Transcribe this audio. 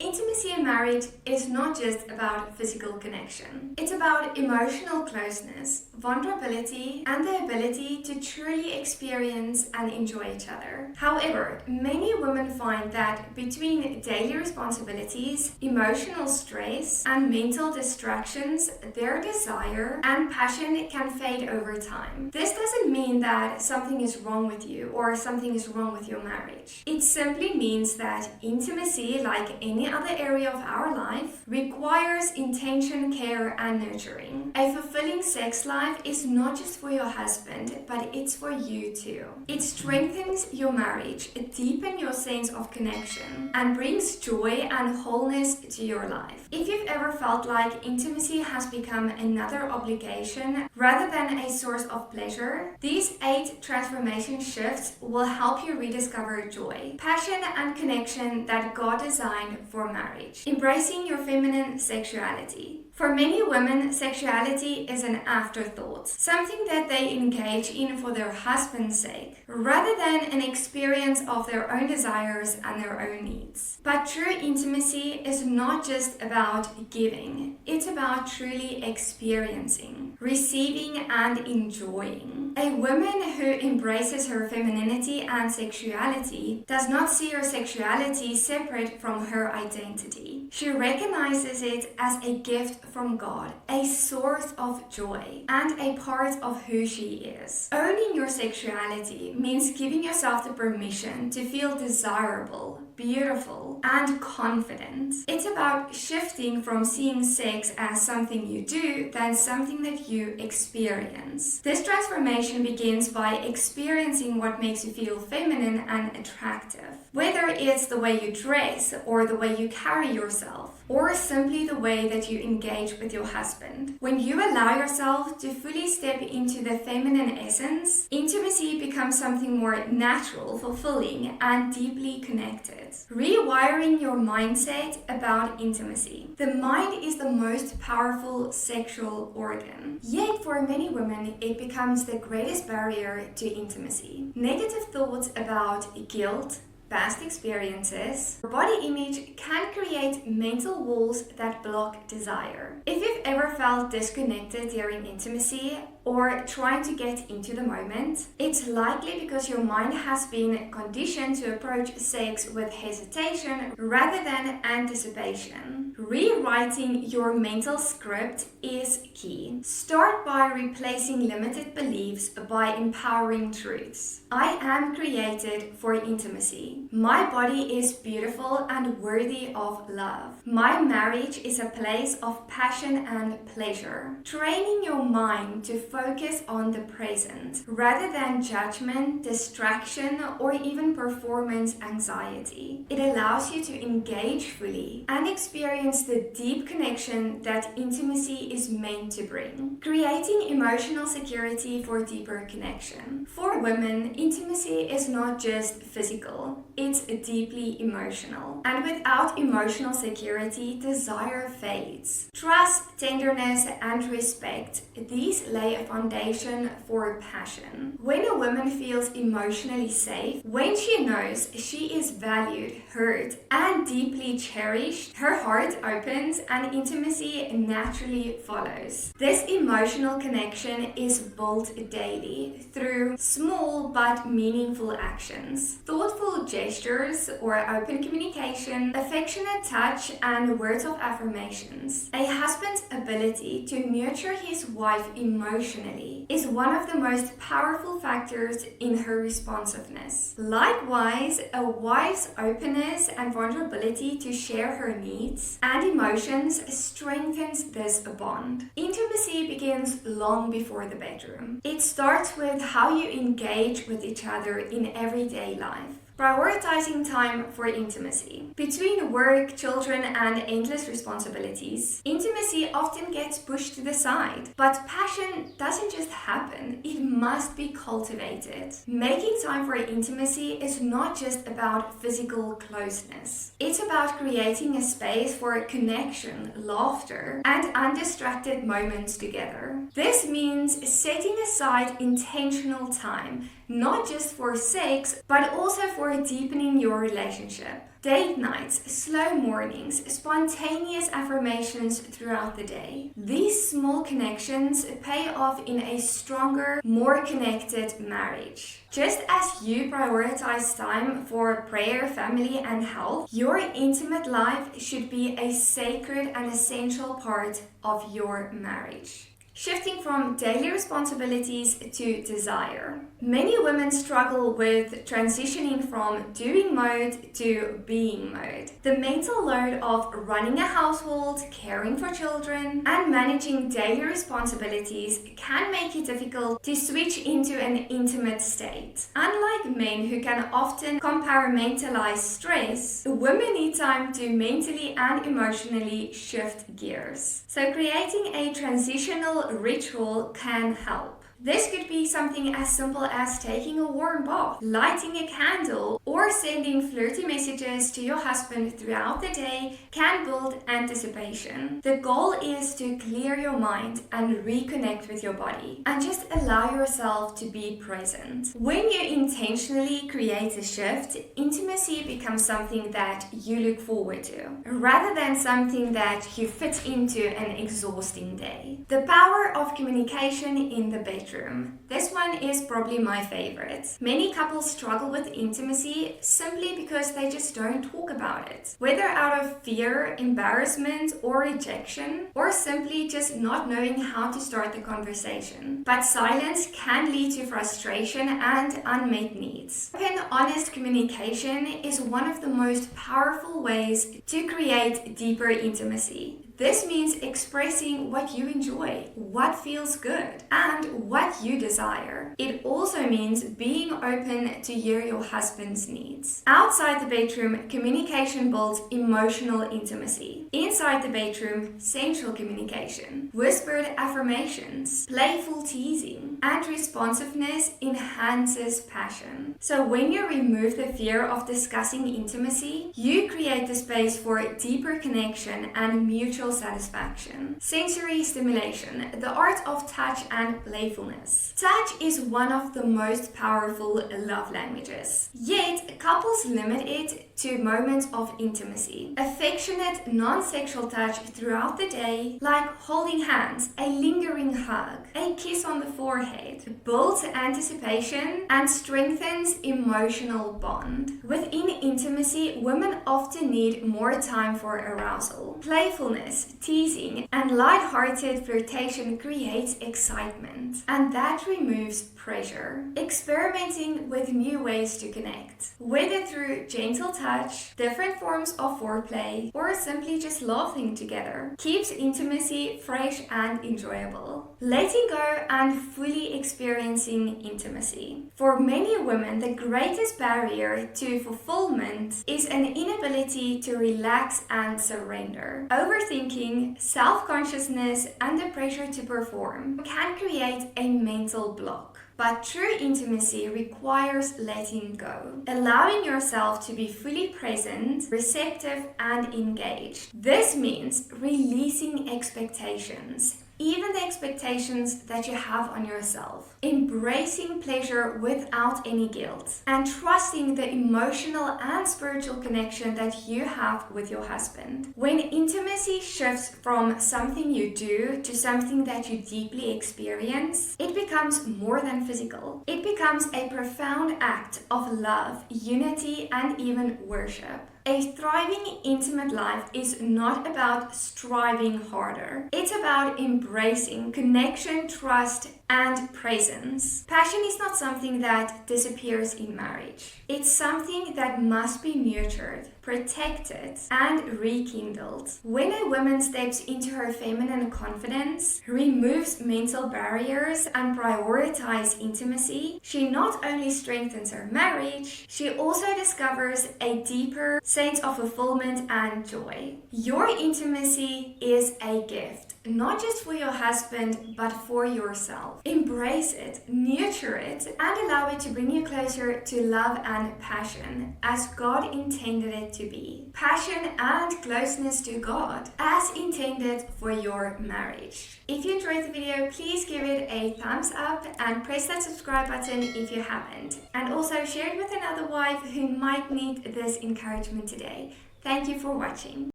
Intimacy in marriage is not just about physical connection. It's about emotional closeness, vulnerability, and the ability to truly experience and enjoy each other. However, many women find that between daily responsibilities, emotional stress, and mental distractions, their desire and passion can fade over time. This doesn't mean that something is wrong with you or something is wrong with your marriage. It simply means that intimacy, like any other area of our life, requires intention, care, and nurturing. A fulfilling sex life is not just for your husband, but it's for you too. It strengthens your marriage, it deepens your sense of connection, and brings joy and wholeness to your life. If you've ever felt like intimacy has become another obligation rather than a source of pleasure, these 8 transformation shifts will help you rediscover joy, passion, and connection that God designed for marriage. Embracing your feminine sexuality. For many women, sexuality is an afterthought, something that they engage in for their husband's sake, rather than an experience of their own desires and their own needs. But true intimacy is not just about giving, it's about truly experiencing, receiving, and enjoying. A woman who embraces her femininity and sexuality does not see her sexuality separate from her identity. She recognizes it as a gift from God, a source of joy, and a part of who she is. Owning your sexuality means giving yourself the permission to feel desirable, beautiful, and confident. It's about shifting from seeing sex as something you do than something that you experience. This transformation begins by experiencing what makes you feel feminine and attractive. Whether it's the way you dress or the way you carry yourself, or simply the way that you engage with your husband. When you allow yourself to fully step into the feminine essence, intimacy becomes something more natural, fulfilling, and deeply connected. Rewiring your mindset about intimacy. The mind is the most powerful sexual organ. Yet for many women, it becomes the greatest barrier to intimacy. Negative thoughts about guilt, past experiences, or body image can create mental walls that block desire. If you've ever felt disconnected during intimacy or trying to get into the moment, it's likely because your mind has been conditioned to approach sex with hesitation rather than anticipation. Rewriting your mental script is key. Start by replacing limited beliefs by empowering truths. I am created for intimacy. My body is beautiful and worthy of love. My marriage is a place of passion and pleasure. Training your mind to focus on the present rather than judgment, distraction, or even performance anxiety. It allows you to engage fully and experience the deep connection that intimacy is meant to bring. Creating emotional security for deeper connection. For women, intimacy is not just physical, it's deeply emotional. And without emotional security, desire fades. Trust, tenderness, and respect, these lay a foundation for passion. When a woman feels emotionally safe, when she knows she is valued, heard, and deeply cherished, her heart opens and intimacy naturally follows. This emotional connection is built daily through small but meaningful actions, thoughtful gestures or open communication, affectionate touch, and words of affirmations. A husband's ability to nurture his wife emotionally is one of the most powerful factors in her responsiveness. Likewise, a wife's openness and vulnerability to share her needs and emotions strengthens this bond. Intimacy begins long before the bedroom. It starts with how you engage with each other in everyday life. Prioritizing time for intimacy. Between work, children, and endless responsibilities, intimacy often gets pushed to the side. But passion doesn't just happen, it must be cultivated. Making time for intimacy is not just about physical closeness. It's about creating a space for connection, laughter, and undistracted moments together. This means setting aside intentional time, not just for sex, but also for deepening your relationship. date nights, slow mornings, spontaneous affirmations throughout the day. These small connections pay off in a stronger, more connected marriage. Just as you prioritize time for prayer, family, and health, your intimate life should be a sacred and essential part of your marriage. Shifting from daily responsibilities to desire. Many women struggle with transitioning from doing mode to being mode. The mental load of running a household, caring for children, and managing daily responsibilities can make it difficult to switch into an intimate state. Unlike men who can often compartmentalize stress, women need time to mentally and emotionally shift gears. So creating a transitional ritual can help. This could be something as simple as taking a warm bath, lighting a candle, or sending flirty messages to your husband throughout the day can build anticipation. The goal is to clear your mind and reconnect with your body, and just allow yourself to be present. When you intentionally create a shift, intimacy becomes something that you look forward to, rather than something that you fit into an exhausting day. The power of communication in the bedroom. This one is probably my favorite. Many couples struggle with intimacy simply because they just don't talk about it. Whether out of fear, embarrassment, or rejection, or simply just not knowing how to start the conversation. But silence can lead to frustration and unmet needs. Open, honest communication is one of the most powerful ways to create deeper intimacy. This means expressing what you enjoy, what feels good, and what you desire. It also means being open to hear your husband's needs. Outside the bedroom, communication builds emotional intimacy. Inside the bedroom, sensual communication, whispered affirmations, playful teasing, and responsiveness enhances passion. So when you remove the fear of discussing intimacy, you create the space for deeper connection and mutual satisfaction. Sensory stimulation, the art of touch and playfulness. Touch is one of the most powerful love languages. Yet, couples limit it to moments of intimacy. Affectionate, non-sexual touch throughout the day, like holding hands, a lingering hug, a kiss on the forehead, builds anticipation and strengthens emotional bond. Within intimacy, women often need more time for arousal. Playfulness, teasing, and light-hearted flirtation creates excitement, and that removes pressure. Experimenting with new ways to connect, whether through gentle touch, different forms of foreplay, or simply just laughing together, keeps intimacy fresh and enjoyable. Letting go and fully experiencing intimacy. For many women, the greatest barrier to fulfillment is an inability to relax and surrender. Overthinking, self-consciousness, and the pressure to perform can create a mental block. But true intimacy requires letting go, allowing yourself to be fully present, receptive, and engaged. This means releasing expectations, even the expectations that you have on yourself, embracing pleasure without any guilt, and trusting the emotional and spiritual connection that you have with your husband. When intimacy shifts from something you do to something that you deeply experience, it becomes more than physical. It becomes a profound act of love, unity, and even worship. A thriving intimate life is not about striving harder. It's about embracing connection, trust, and presence. Passion is not something that disappears in marriage. It's something that must be nurtured, protected, and rekindled. When a woman steps into her feminine confidence, removes mental barriers, and prioritizes intimacy, she not only strengthens her marriage, she also discovers a deeper sense of fulfillment and joy. Your intimacy is a gift, not just for your husband, but for yourself. yourself. Embrace it, nurture it, and allow it to bring you closer to love and passion as God intended it to be. Passion and closeness to God as intended for your marriage. If you enjoyed the video, please give it a thumbs up and press that subscribe button if you haven't. And also share it with another wife who might need this encouragement today. Thank you for watching.